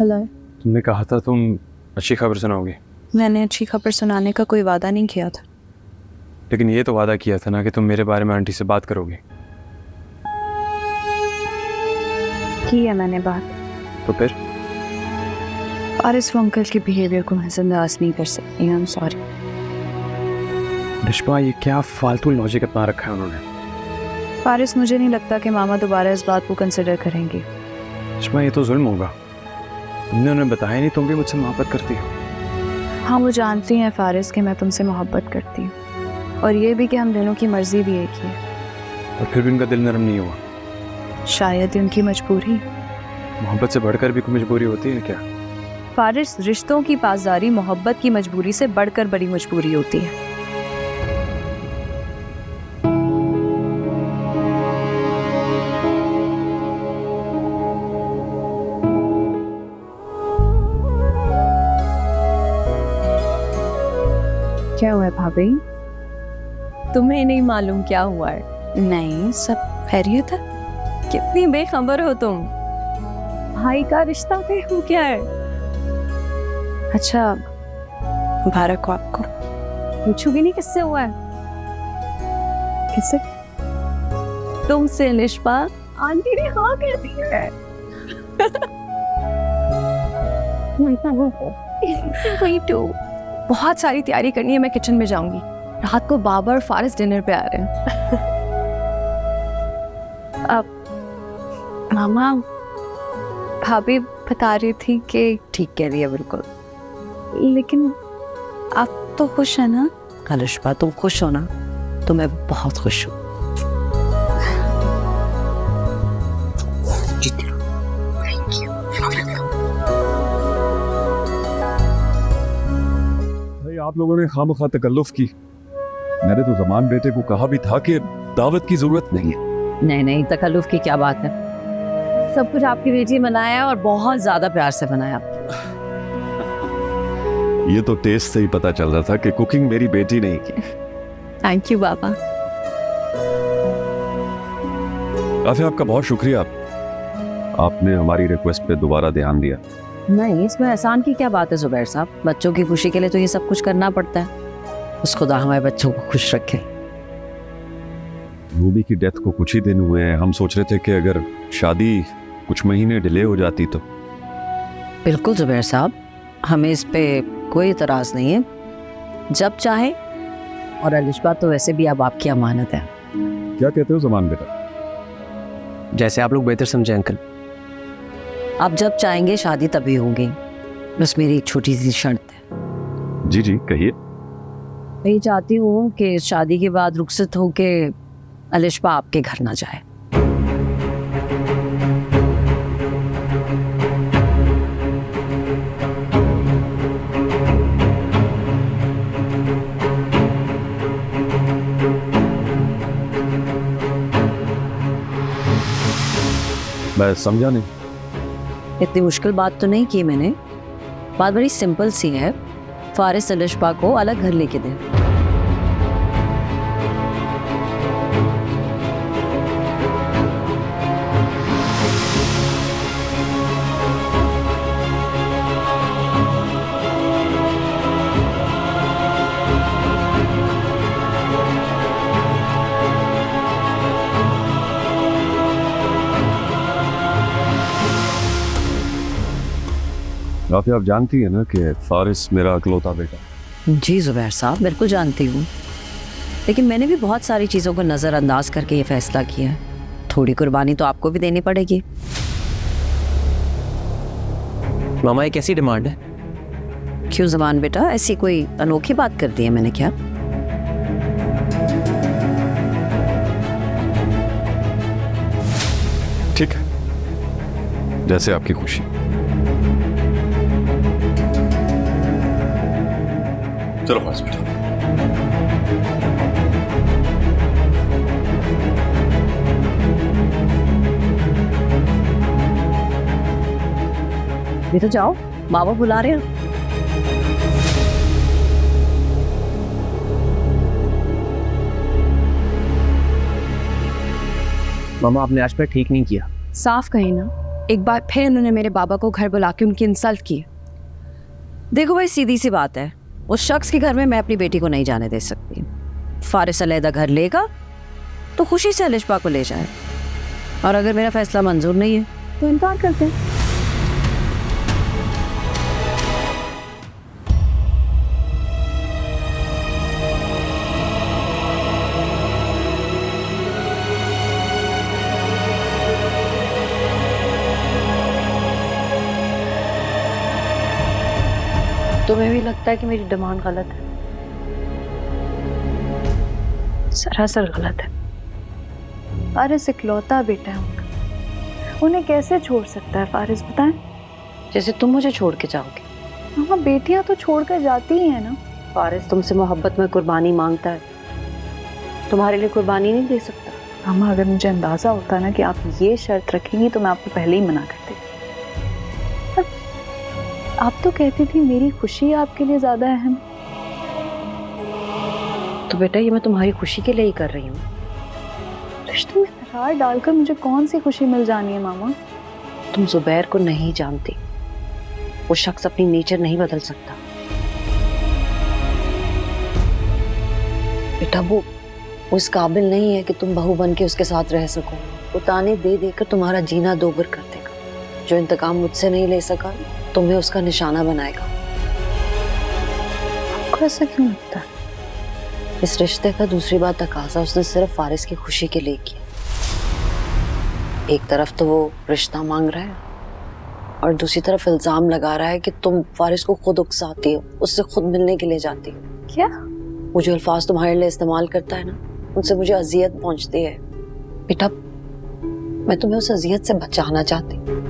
Hello. तुमने कहा था तुम अच्छी खबर सुनाओगी। मैंने अच्छी खबर सुनाने का कोई वादा नहीं किया था। लेकिन ये तो वादा किया था ना कि तुम मेरे बारे में आंटी से बात करोगी। की है मैंने बात। तो फिर और इस अंकल के बिहेवियर को नजरअंदाज नहीं कर सकती। I am sorry. रिश्मा, ये क्या फालतू लॉजिक अपना रखा है उन्होंने। फारिस, मुझे नहीं लगता कि मामा दोबारा इस बात को कंसिडर करेंगे। रिश्मा, ये तो जुल्म होगा। तुमने उन्हें बताया नहीं तुम भी मुझसे मोहब्बत करती हो। हाँ, वो जानती हैं फारिस कि मैं तुमसे मोहब्बत करती हूँ, और ये भी कि हम दोनों की मर्जी भी एक ही है। और फिर भी उनका दिल नरम नहीं हुआ। शायद उनकी मजबूरी। मोहब्बत से बढ़कर भी कोई मजबूरी होती है क्या? फारिस, रिश्तों की पासदारी मोहब्बत की मजबूरी से बढ़कर बड़ी मजबूरी होती है। क्या हुआ है भाभी? तुम्हें नहीं मालूम क्या हुआ है? नहीं, सब खैरियत है। कितनी बेखबर हो तुम। भाई का रिश्ता तय हो गया है। अच्छा, मुबारक हो आपको। पूछोगी नहीं किससे हुआ है? किससे? तुमसे लिशबा। आंटी ने हाँ कर दी है। वही तो। बहुत सारी तैयारी करनी है, मैं किचन में जाऊंगी। रात को बाबा और फारिस डिनर पे आ रहे हैं। अब मामा, भाभी बता रही थी कि ठीक कह रही है बिल्कुल। लेकिन आप तो खुश है ना? लिशबा, तुम खुश हो ना? तो मैं बहुत खुश हूँ। आप लोगों ने खामखा तकल्लुफ की। मैंने तो जमान बेटे को कहा भी था कि दावत की जरूरत नहीं है। नहीं नहीं, तकल्लुफ की क्या बात है। सब कुछ आपकी बेटी ने बनाया और बहुत ज्यादा प्यार से बनाया। ये तो टेस्ट से ही पता चल रहा था कि कुकिंग मेरी बेटी नहीं की। थैंक यू बाबा। काफी आपका बहुत शुक्रिया। आपने हमारी रिक्वेस्ट पे दोबारा ध्यान दिया। नहीं, इसमें एहसान की क्या बात है जुबैर साहब। बच्चों की खुशी के लिए तो ये सब कुछ करना पड़ता है। उस खुदा हमारे बच्चों को खुश रखे। रूबी की डेथ को कुछ ही दिन हुए हैं। हम सोच रहे थे कि अगर शादी कुछ महीने डिले हो जाती तो। बिल्कुल जुबैर साहब, हमें इस पे कोई इतराज नहीं है। जब चाहे। और अलिशबा तो वैसे भी अब आपकी अमानत है। क्या कहते हो जमान बेटा? जैसे आप लोग बेहतर समझे अंकल। आप जब चाहेंगे शादी तभी होगी। बस मेरी एक छोटी सी शर्त है। जी जी कहिए। मैं ये चाहती हूँ कि शादी के बाद रुखसत हो के अलिशबा आपके घर ना जाए। मैं समझा नहीं। इतनी मुश्किल बात तो नहीं की मैंने। बात बड़ी सिंपल सी है। फारिस अलिशबा को अलग घर लेके दें। काफी आप जानती है ना कि फारिस मेरा अकलौता बेटा। जी जुबैर साहब, बिल्कुल जानती हूँ। लेकिन मैंने भी बहुत सारी चीज़ों को नज़रअंदाज करके ये फैसला किया है। थोड़ी कुर्बानी तो आपको भी देनी पड़ेगी। मामा, एक ऐसी डिमांड है। क्यों जमान बेटा, ऐसी कोई अनोखी बात कर दी है मैंने क्या? ठीक है, जैसे आपकी खुशी। चलो हॉस्पिटल। ये तो जाओ, बाबा बुला रहे हैं। मामा, आपने आज पर ठीक नहीं किया। साफ कही ना, एक बार फिर उन्होंने मेरे बाबा को घर बुला के उनकी इंसल्ट की। देखो भाई, सीधी सी बात है, उस शख्स के घर में मैं अपनी बेटी को नहीं जाने दे सकती। फारिस अलहदा घर लेगा तो खुशी से अलिशबा को ले जाए, और अगर मेरा फैसला मंजूर नहीं है तो इनकार करते हैं। तुम्हें भी लगता है कि मेरी डिमांड गलत है? सरासर गलत है। फारिस इकलौता बेटा है उनका, उन्हें कैसे छोड़ सकता है फारिस, बताएं? जैसे तुम मुझे छोड़ के जाओगे। मामा, बेटियां तो छोड़कर जाती ही है ना। फारिस तुमसे मोहब्बत में कुर्बानी मांगता है, तुम्हारे लिए कुर्बानी नहीं दे सकता। मामा, अगर मुझे अंदाजा होता ना कि आप ये शर्त रखेंगी तो मैं आपको पहले ही मना कर देती। आप तो कहती थी मेरी खुशी आपके लिए ज्यादा अहम। तो बेटा, ये मैं तुम्हारी खुशी के लिए ही कर रही हूँ। रिश्ते में दरार डालकर मुझे कौन सी खुशी मिल जानी है मामा? तुम जुबैर को नहीं जानती, वो शख्स अपनी नेचर नहीं बदल सकता। बेटा, वो इस काबिल नहीं है कि तुम बहू बन के उसके साथ रह सको। वो ताने दे देकर तुम्हारा जीना दोबर कर देगा। जो इंतकाम मुझसे नहीं ले सका, तुम्हें उसका निशाना बनाएगा। आपको ऐसा क्यों लगता है? इस रिश्ते का दूसरी बात तकाजा उसने सिर्फ फारिस की खुशी के लिए किया। एक तरफ तो वो रिश्ता मांग रहा है और दूसरी तरफ इल्जाम लगा रहा है कि तुम फारिस को खुद उकसाती हो, उससे खुद मिलने के लिए जाती हो। क्या? वो जो अल्फाज तुम्हारे लिए इस्तेमाल करता है ना, उनसे मुझे अजियत पहुंचती है। बेटा, मैं तुम्हें उस अजियत से बचाना चाहती हूँ।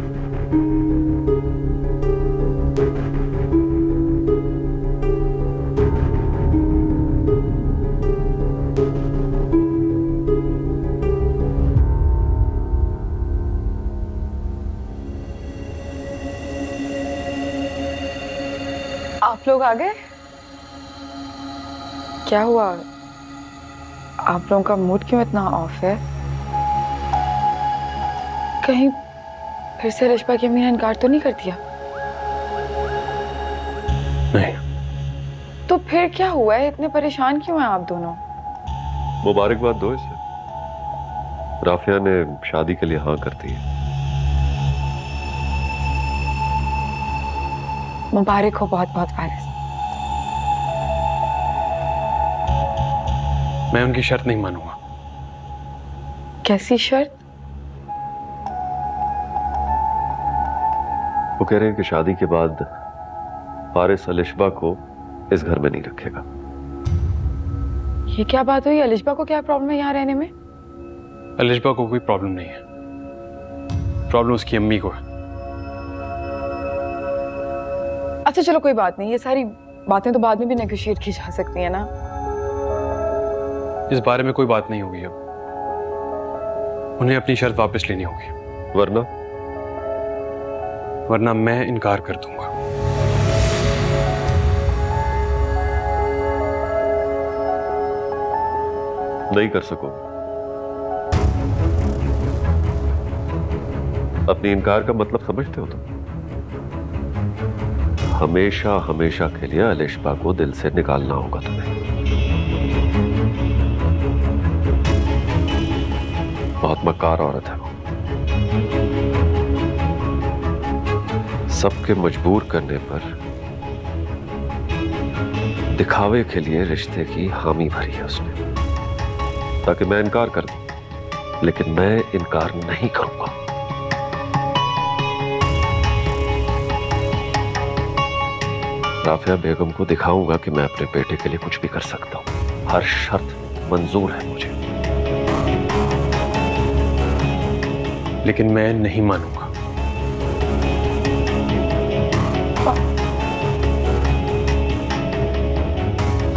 आप लोग आ गए? क्या हुआ? आप लोगों का मूड क्यों इतना ऑफ है? कहीं फिर से रिश्पा की अम्मी ने इनकार तो नहीं कर दिया? नहीं। तो फिर क्या हुआ है? इतने परेशान क्यों हैं आप दोनों? मुबारकबाद दो इसे, राफिया ने शादी के लिए हाँ कर दी है। मुबारक हो बहुत बहुत फारिस। मैं उनकी शर्त नहीं मानूंगा। कैसी शर्त? वो कह रहे हैं कि शादी के बाद फारिस अलिशबा को इस घर में नहीं रखेगा। ये क्या बात हुई? अलिशबा को क्या प्रॉब्लम है यहाँ रहने में? अलिशबा को कोई प्रॉब्लम नहीं है, प्रॉब्लम उसकी अम्मी को है। अच्छा चलो कोई बात नहीं, ये सारी बातें तो बाद में भी नेगोशिएट की जा सकती है ना। इस बारे में कोई बात नहीं होगी अब। उन्हें अपनी शर्त वापस लेनी होगी, वरना मैं इनकार कर दूंगा। नहीं कर सकोगे। अपनी इनकार का मतलब समझते हो तुम? हमेशा हमेशा के लिए अलिशबा को दिल से निकालना होगा तुम्हें। बहुत मक्कार औरत है वो। सबके मजबूर करने पर दिखावे के लिए रिश्ते की हामी भरी है उसने, ताकि मैं इनकार कर दूं। लेकिन मैं इनकार नहीं करूंगा। राफिया बेगम को दिखाऊंगा कि मैं अपने बेटे के लिए कुछ भी कर सकता हूं। हर शर्त मंजूर है मुझे। लेकिन मैं नहीं मानूंगा।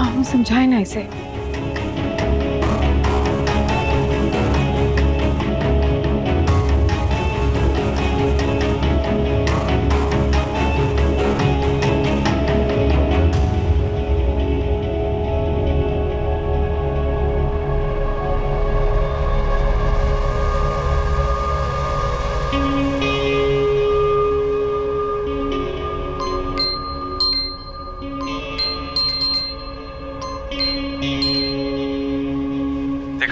आप समझाए ना इसे।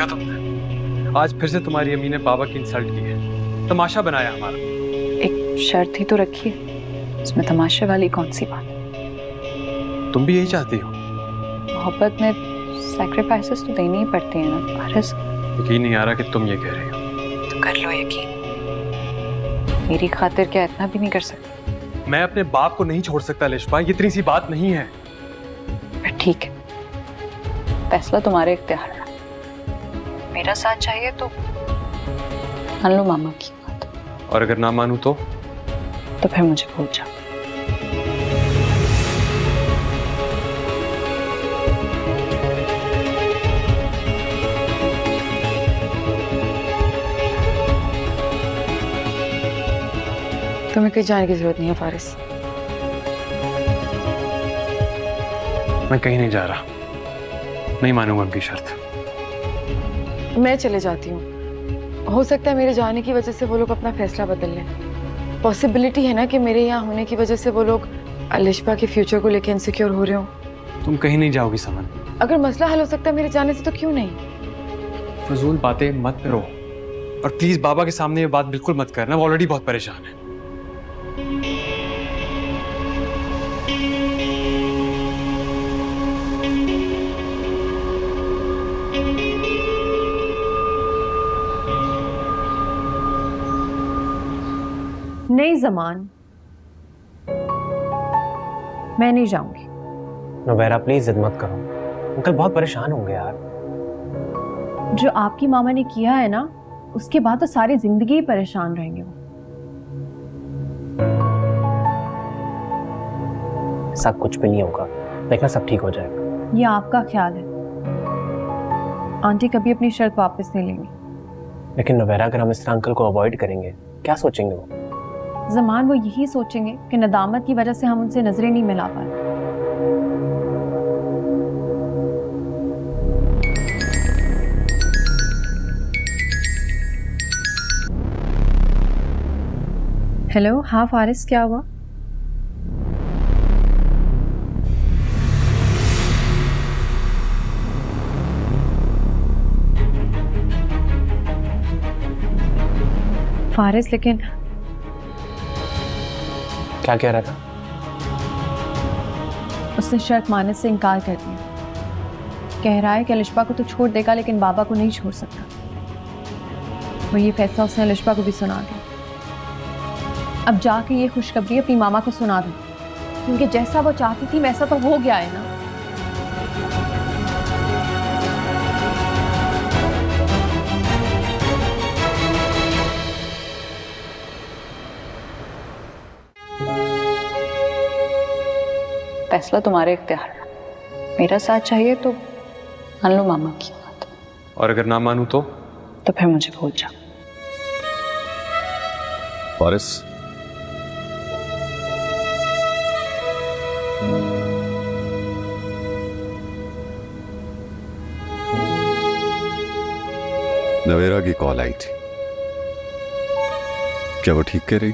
देखा तुमने? आज फिर से तुम्हारी अम्मी ने बाबा की इंसल्ट की है, तमाशा बनाया हमारा। एक शर्त ही तो रखी है, उसमें तमाशे वाली कौन सी बात है? तुम भी यही चाहती हो? मोहब्बत में सैक्रिफाइसेस तो देनी ही पड़ती है ना फारिस। यकीन नहीं आ रहा कि तुम ये कह रही हो। तो कर लो यकीन, मेरी खातिर क्या इतना भी नहीं कर सकती? मैं अपने बाप को नहीं छोड़ सकता लिशबा, ये इतनी सी बात नहीं है। पर ठीक है, फैसला तुम्हारे इख्तियार है। मेरा साथ चाहिए तो मान लो मामा की बात, और अगर ना मानूं तो फिर मुझे भूल जाओ। तुम्हें कहीं जाने की जरूरत नहीं है फारिस। मैं कहीं नहीं जा रहा, नहीं मानूंगा उनकी शर्त। मैं चले जाती हूँ, हो सकता है मेरे जाने की वजह से वो लोग अपना फैसला बदल लें। पॉसिबिलिटी है ना कि मेरे यहाँ होने की वजह से वो लोग लिशबा के फ्यूचर को लेकर इनसिक्योर हो रहे हो। तुम कहीं नहीं जाओगी समन। अगर मसला हल हो सकता है मेरे जाने से तो क्यों नहीं? फजूल बातें मत करो, और प्लीज बाबा के सामने ये बात बिल्कुल मत करना, वो ऑलरेडी बहुत परेशान है। नहीं जमान, मैं नहीं जाऊंगी। नवेरा प्लीज जिद मत करो, अंकल बहुत परेशान होंगे यार। जो आपकी मामा ने किया है ना, उसके बाद तो सारी जिंदगी ही परेशान रहेंगे वो। ऐसा कुछ भी नहीं होगा, देखना सब ठीक हो जाएगा। ये आपका ख्याल है, आंटी कभी अपनी शर्त वापस नहीं लेंगी। लेकिन नवेरा अगर हम इस तरह अंकल को अवॉइड करेंगे, क्या सोचेंगे वो? जमान वो यही सोचेंगे कि नदामत की वजह से हम उनसे नजरें नहीं मिला पाए। हेलो, हाँ फारिस, क्या हुआ? फारिस, लेकिन क्या कह रहा था? उसने शर्त मानने से इनकार कर दिया। कह रहा है कि लिशबा को तो छोड़ देगा लेकिन बाबा को नहीं छोड़ सकता। और ये फैसला उसने लिशबा को भी सुना दिया। अब जाके ये खुशखबरी अपनी मामा को सुना दो, क्योंकि जैसा वो चाहती थी वैसा तो हो गया है ना। फैसला तुम्हारे इख्तियार है। मेरा साथ चाहिए तो मान लो मामा की बात, और अगर ना मानूं तो फिर मुझे भूल जाओ। फारिस, नवेरा की कॉल आई थी, क्या वो ठीक कह रही?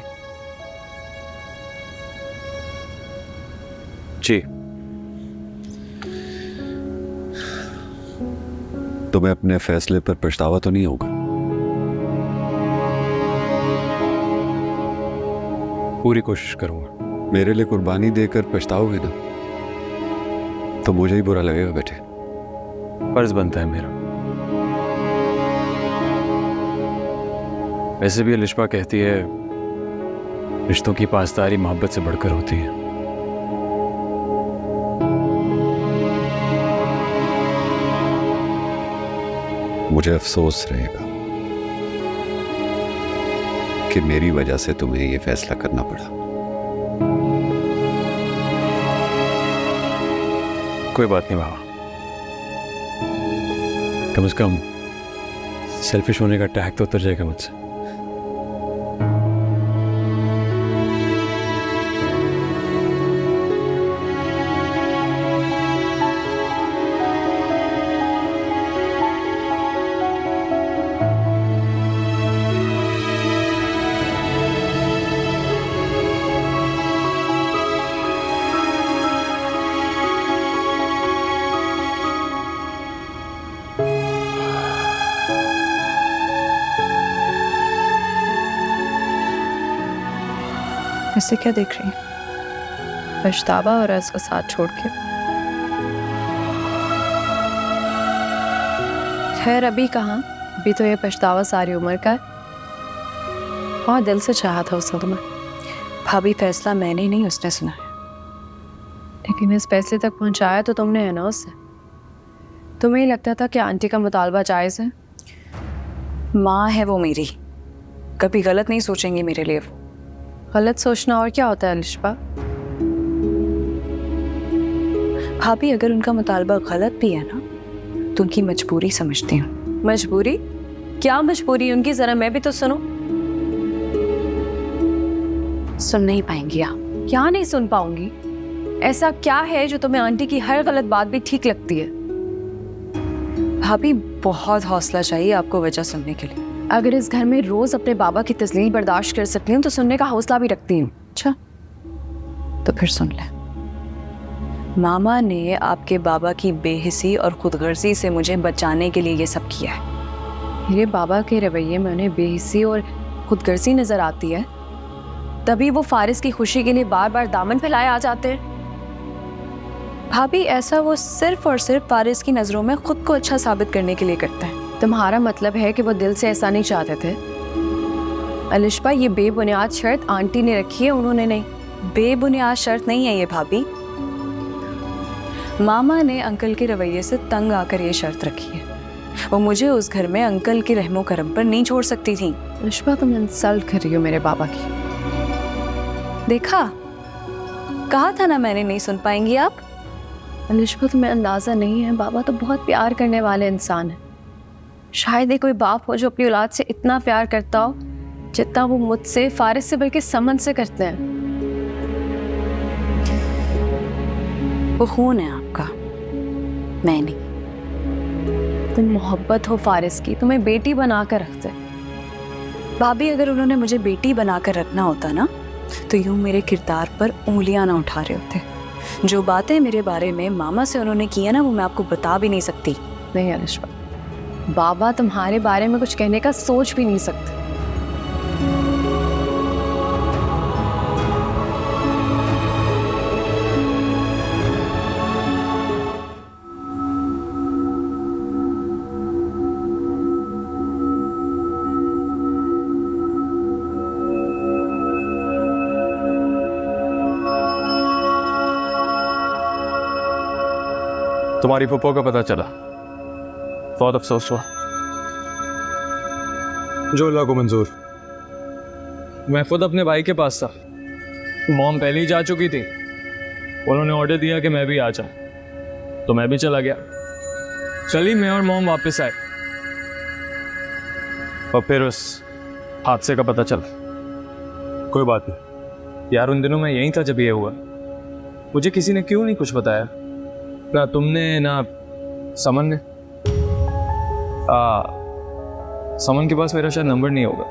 जी। तुम्हें अपने फैसले पर पछतावा तो नहीं होगा? पूरी कोशिश करूंगा। मेरे लिए कुर्बानी देकर पछताओगे ना तो मुझे ही बुरा लगेगा बेटे। फर्ज बनता है मेरा। वैसे भी लिशबा कहती है रिश्तों की पासदारी मोहब्बत से बढ़कर होती है। मुझे अफसोस रहेगा कि मेरी वजह से तुम्हें यह फैसला करना पड़ा। कोई बात नहीं बाबा, कम से कम सेल्फिश होने का टैग तो उतर जाएगा मुझसे। ऐसे क्या देख रही है? पछतावा और उसका साथ छोड़ के। खैर अभी कहाँ, अभी तो ये पछतावा सारी उम्र का है। बहुत दिल से चाहा था उसने तुम्हें, भाभी फैसला मैंने नहीं उसने सुना है। लेकिन इस फैसले तक पहुंचाया तो तुमने है ना उससे। तुम्हें ही लगता था कि आंटी का मुतालबा जायज़ है। माँ है वो मेरी, कभी गलत नहीं सोचेंगी मेरे लिए वो। गलत सोचना और क्या होता है अलिशबा? भाभी अगर उनका मुतालबा गलत भी है ना तो उनकी मजबूरी समझती हूँ। मजबूरी? क्या मजबूरी उनकी, जरा मैं भी तो सुनो। सुन नहीं पाएंगी आप। क्या नहीं सुन पाऊंगी? ऐसा क्या है जो तुम्हें आंटी की हर गलत बात भी ठीक लगती है? भाभी बहुत हौसला चाहिए आपको वजह सुनने के लिए। अगर इस घर में रोज अपने बाबा की तस्लील बर्दाश्त कर सकती हूँ तो सुनने का हौसला भी रखती हूँ। अच्छा तो फिर सुन ले। मामा ने आपके बाबा की बेहिसी और खुदगर्जी से मुझे बचाने के लिए ये सब किया है। मेरे बाबा के रवैये में उन्हें बेहिसी और खुदगर्जी नजर आती है, तभी वो फारिस की खुशी के लिए बार बार दामन फैलाए आ जाते हैं। भाभी ऐसा वो सिर्फ और सिर्फ फारिस की नजरों में खुद को अच्छा साबित करने के लिए करते हैं। तुम्हारा मतलब है कि वो दिल से ऐसा नहीं चाहते थे? अलिशबा, ये बेबुनियाद शर्त आंटी ने रखी है, उन्होंने नहीं। बेबुनियाद शर्त नहीं है ये भाभी, मामा ने अंकल के रवैये से तंग आकर ये शर्त रखी है। वो मुझे उस घर में अंकल के रहमो करम पर नहीं छोड़ सकती थी। अलिशबा, तुम इंसल्ट कर रही हो मेरे बाबा की। देखा, कहा था ना मैंने, नहीं सुन पाएंगी आप। अलिशबा, तुम्हें अंदाजा नहीं है, बाबा तो बहुत प्यार करने वाले इंसान है। शायद ही कोई बाप हो जो अपनी औलाद से इतना प्यार करता हो जितना वो मुझसे, फारिस से, बल्कि समन से करते हैं। वो खून है आपका, मैं नहीं। तुम मोहब्बत हो फारिस की, तुम्हें बेटी बना कर रखते। भाभी अगर उन्होंने मुझे बेटी बनाकर रखना होता ना तो यूं मेरे किरदार पर उंगलियां ना उठा रहे होते। जो बातें मेरे बारे में मामा से उन्होंने की है ना वो मैं आपको बता भी नहीं सकती। नहीं अलिशबा, बाबा तुम्हारे बारे में कुछ कहने का सोच भी नहीं सकते। तुम्हारी फुप्पो का पता चला, बहुत अफसोस हुआ। जो अल्लाह को मंजूर। मैं खुद अपने भाई के पास था, मॉम पहले ही जा चुकी थी। उन्होंने ऑर्डर दिया कि मैं भी आ जाऊं, तो मैं भी चला गया। चली मैं और मॉम वापस आए और फिर उस हादसे का पता चला। कोई बात नहीं यार, उन दिनों मैं यहीं था जब ये हुआ। मुझे किसी ने क्यों नहीं कुछ बताया, ना तुमने ना समन ने। समन के पास मेरा शायद नंबर नहीं होगा।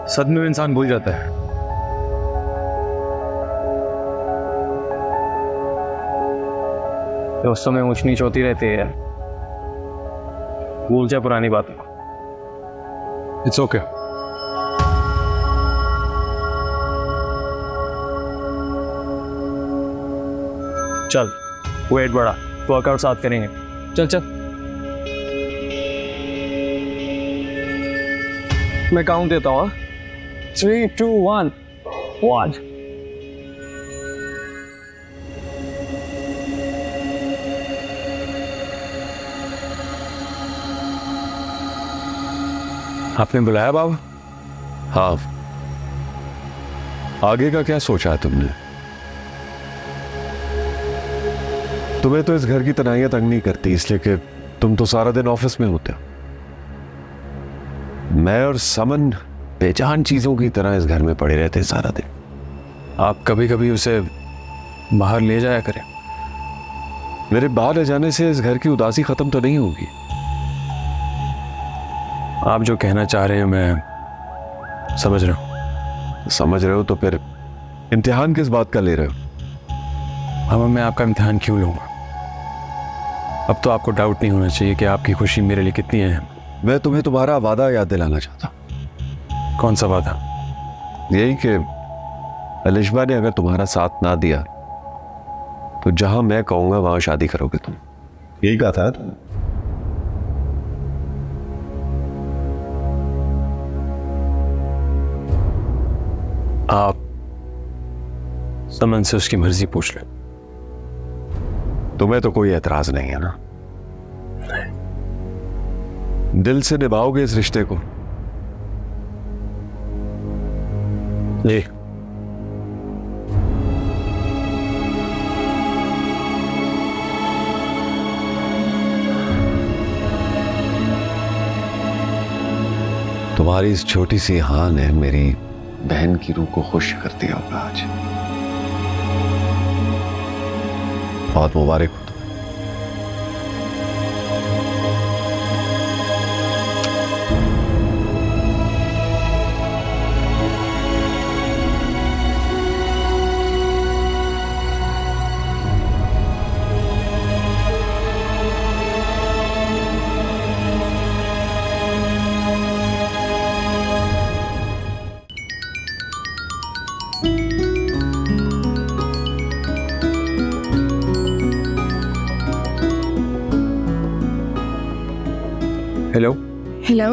सदमे में इंसान भूल जाता है। दोस्तों में ऊंच नीच होती रहती है यार, भूल जा पुरानी बातें। It's okay. चल वेट बढ़ा, वर्कआउट साथ करेंगे। चल चल, मैं काउंट देता हूँ। 3, 2, 1 1। आपने बुलाया बाबा? हाँ, आगे का क्या सोचा है तुमने? तुम्हें तो इस घर की तनाइयां तंग नहीं करती, इसलिए कि तुम तो सारा दिन ऑफिस में होते हो। मैं और समन बेजान चीजों की तरह इस घर में पड़े रहते हैं सारा दिन। आप कभी कभी उसे बाहर ले जाया करें। मेरे बाहर ले जाने से इस घर की उदासी खत्म तो नहीं होगी। आप जो कहना चाह रहे हैं मैं समझ रहा हूं। समझ रहे हो तो फिर इम्तिहान किस बात का ले रहे हो? अब मैं आपका इम्तिहान क्यों लूंगा? अब तो आपको डाउट नहीं होना चाहिए कि आपकी खुशी मेरे लिए कितनी है। मैं तुम्हें तुम्हारा वादा याद दिलाना चाहता हूं। कौन सा वादा? यही कि अलिशबा ने अगर तुम्हारा साथ ना दिया तो जहां मैं कहूंगा वहां शादी करोगे तुम। यही कहा था। आप समन से उसकी मर्जी पूछ लें। तुम्हें तो कोई एतराज नहीं है ना? दिल से निभाओगे इस रिश्ते को? जी। तुम्हारी इस छोटी सी हाँ ने मेरी बहन की रूह को खुश कर दिया होगा आज। बहुत मुबारक हो तुम्हें। हेलो। हेलो,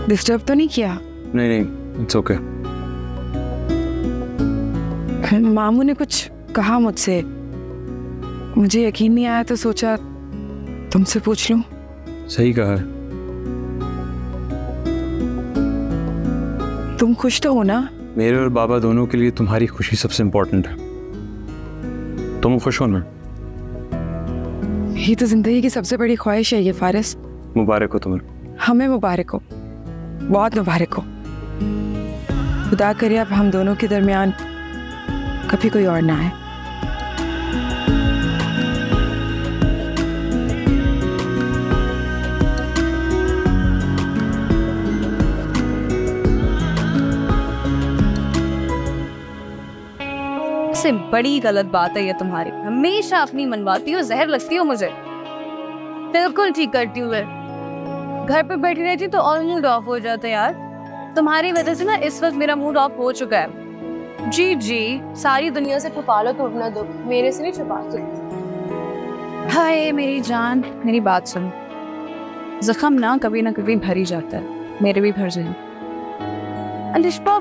डिस्टर्ब तो नहीं किया? नहीं नहीं, इट्स ओके। मामू ने कुछ कहा मुझसे, मुझे यकीन नहीं आया तो सोचा तुमसे पूछ लूं। सही कहा है। तुम खुश तो हो ना? मेरे और बाबा दोनों के लिए तुम्हारी खुशी सबसे इम्पोर्टेंट है। तुम खुश हो ना? ये तो जिंदगी की सबसे बड़ी ख्वाहिश है ये फारिस। मुबारक हो तुम्हें। हमें मुबारक हो, बहुत मुबारक हो। खुदा करे अब हम दोनों के दरमियान कभी कोई और ना आए। से बड़ी गलत बात है ये तुम्हारी। हमेशा अपनी मनवाती हो, जहर लगती हो मुझे। बिल्कुल ठीक करती हूँ मैं। घर पे बैठी रहती तो और मूड ऑफ हो जाता यार। तुम्हारी वजह से ना इस वक्त मेरा मूड ऑफ हो चुका है। जी जी, सारी दुनिया से छुपा लो तो अपना दुख, मेरे से नहीं छुपा सकती। हाय मेरी जान, मेरी बात सुन। जख्म ना कभी भर ही जाता है, मेरे भी भर जाए। अलिशबा,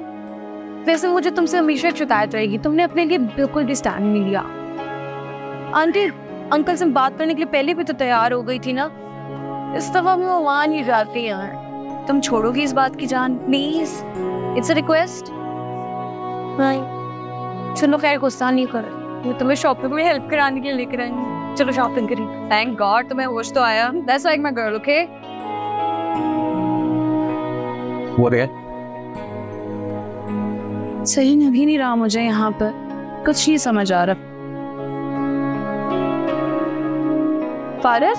वैसे मुझे तुमसे हमेशा शिकायत रहेगी, तुमने अपने लिए बिल्कुल भी स्टैंड नहीं लिया। आंटी अंकल से बात करने के लिए पहले भी तो तैयार हो गई थी ना। इस दफा मैं वहां नहीं जाती यार। तुम छोड़ोगी इस बात की जान, प्लीज? It's a request. चलो खैर, गुस्सा नहीं कर, मैं तुम्हें शॉपिंग में हेल्प कराने के लिए लेकर आई। चलो शॉपिंग करी। थैंक गॉड तुम्हें होश तो आया। That's like my girl, okay? वो रे सही लग नहीं रहा मुझे यहाँ पर, कुछ नहीं समझ आ रहा। फारिस,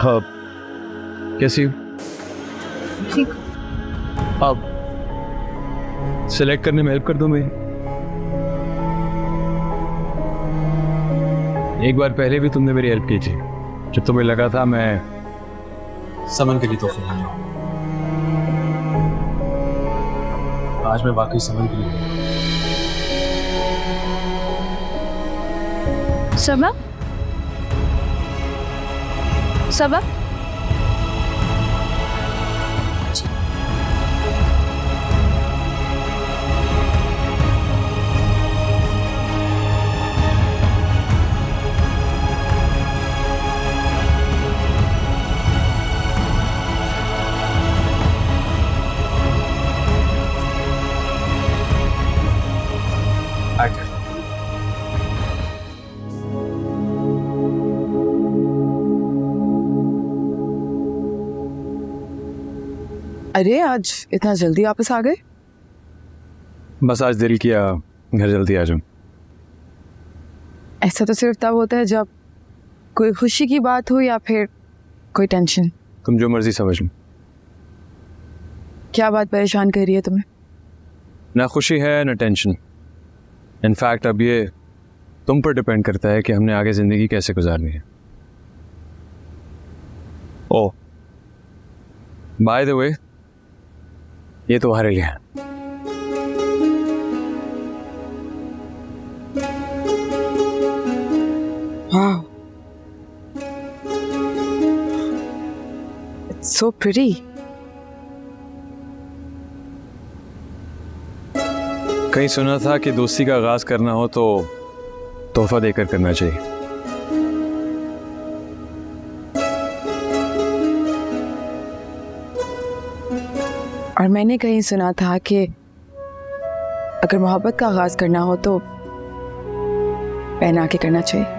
हाँ कैसी हो? ठीक। अब सिलेक्ट करने में हेल्प कर दो मेरी। एक बार पहले भी तुमने मेरी हेल्प की थी, जब तुम्हें लगा था मैं समन के लिए तोहफे लाया हूं। आज मैं वाकई समन के लिए। सबा सबा, अरे आज इतना जल्दी वापस आ गए? बस आज दिल किया घर जल्दी आ जाऊं। ऐसा तो सिर्फ तब होता है जब कोई खुशी की बात हो या फिर कोई टेंशन। तुम जो मर्जी समझ लो। क्या बात परेशान कर रही है तुम्हें? ना खुशी है ना टेंशन, इनफैक्ट अब ये तुम पर डिपेंड करता है कि हमने आगे ज़िंदगी कैसे गुजारनी है। ओह, बाय द वे, ये तुम्हारे लिए है। Wow. It's so pretty. कहीं सुना था कि दोस्ती का आगाज करना हो तो तोहफा देकर करना चाहिए। और मैंने कहीं सुना था कि अगर मोहब्बत का आगाज करना हो तो पहना के करना चाहिए।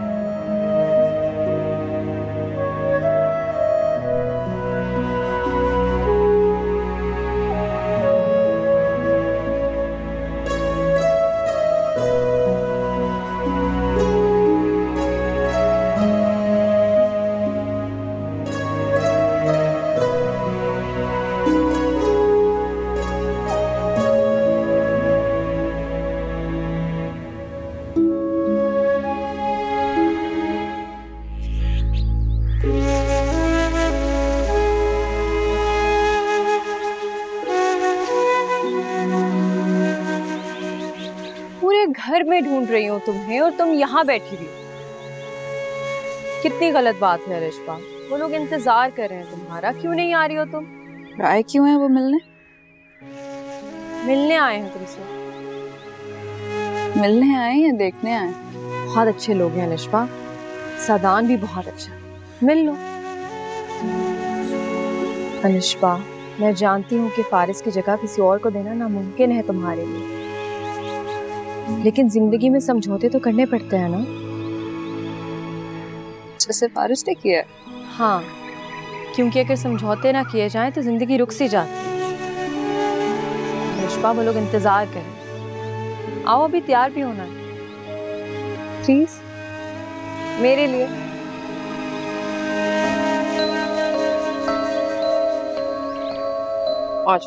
पूरे घर में ढूंढ रही हूँ तुम्हें और तुम यहाँ बैठी हुई हो। कितनी गलत बात है रिश्पा, वो लोग इंतजार कर रहे हैं तुम्हारा, क्यों नहीं आ रही हो तुम? आए क्यों है वो मिलने? मिलने आए हैं तुमसे। मिलने आए या देखने आए? बहुत अच्छे लोग हैं रिश्पा, सादान भी बहुत अच्छा है, मिल लो। अलिश्बा, मैं जानती हूँ कि फारिस की जगह किसी और को देना नामुमकिन है तुम्हारे लिए, लेकिन जिंदगी में समझौते तो करने पड़ते हैं ना। जैसे फारिस ने किया। हाँ, क्योंकि अगर समझौते ना किए जाएं तो जिंदगी रुक सी जाती है। अलिश्बा, वो लोग इंतजार करें, आओ अभी तैयार भी होना है प्लीज मेरे लिए। आज